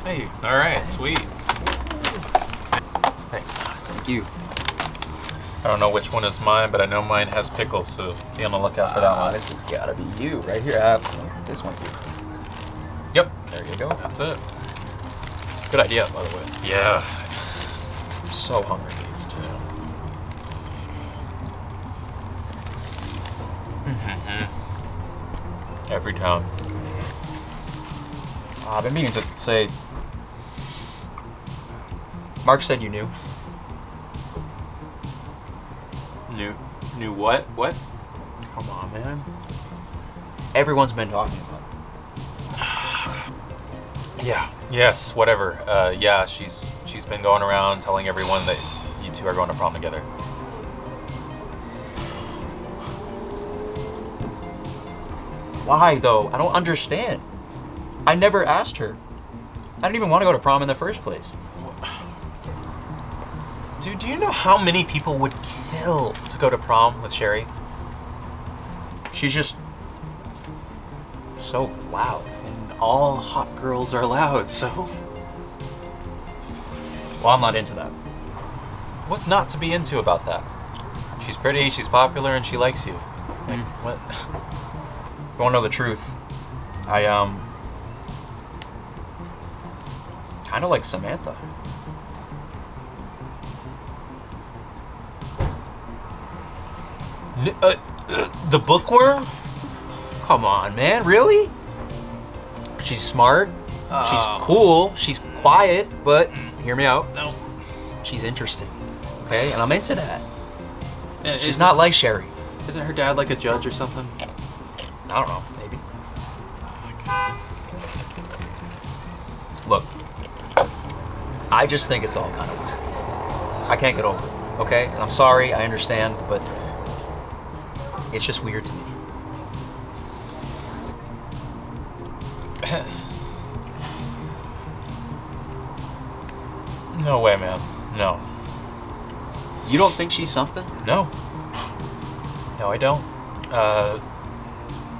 Hey, all right, sweet. Thanks. Thank you. I don't know which one is mine, but I know mine has pickles, so be on the lookout for that one. This has gotta be you right here. This one's you. Yep, There you go. that's it. Good idea, by the way. Yeah. I'm so hungry. These two. Every time. I've been meaning to say. Mark said you knew. Knew what? What? Come on, man. Everyone's been talking about it. Yeah. Yes. Whatever. Yeah. She's been going around telling everyone that you two are going to prom together. Why, though? I don't understand. I never asked her. I didn't even want to go to prom in the first place. Dude, do you know how many people would kill to go to prom with Sherry? She's just so loud. And all hot girls are loud, so Well, I'm not into that. what's not to be into about that? She's pretty, she's popular, and she likes you. Like, what? You wanna know the truth? I kind of like Samantha. The bookworm? Come on, man, really? She's smart. She's cool. She's quiet, but hear me out. No. She's interesting. Okay, and I'm into that. She's Isn't- not like Sherry. Isn't her dad like a judge or something? I don't know, maybe. Look, I just think it's all kind of weird. I can't get over it, okay? And I'm sorry, I understand, but it's just weird to me. No way, man. No. You don't think she's something? No. No, I don't.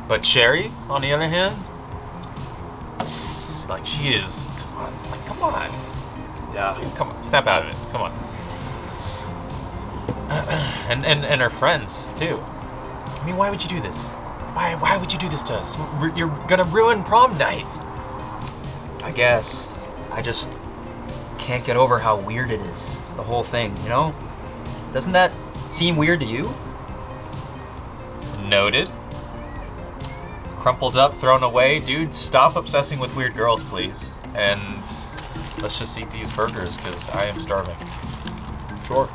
But Sherry, on the other hand, like she is. Come on, like come on. Yeah. Dude, come on, snap out of it. Come on. And her friends too. I mean, why would you do this? Why would you do this to us? You're gonna ruin prom night. I guess. I just can't get over how weird it is. The whole thing, you know? Doesn't that seem weird to you? Noted. Crumpled up, thrown away. Dude, stop obsessing with weird girls, please. And let's just eat these burgers, because I am starving. Sure.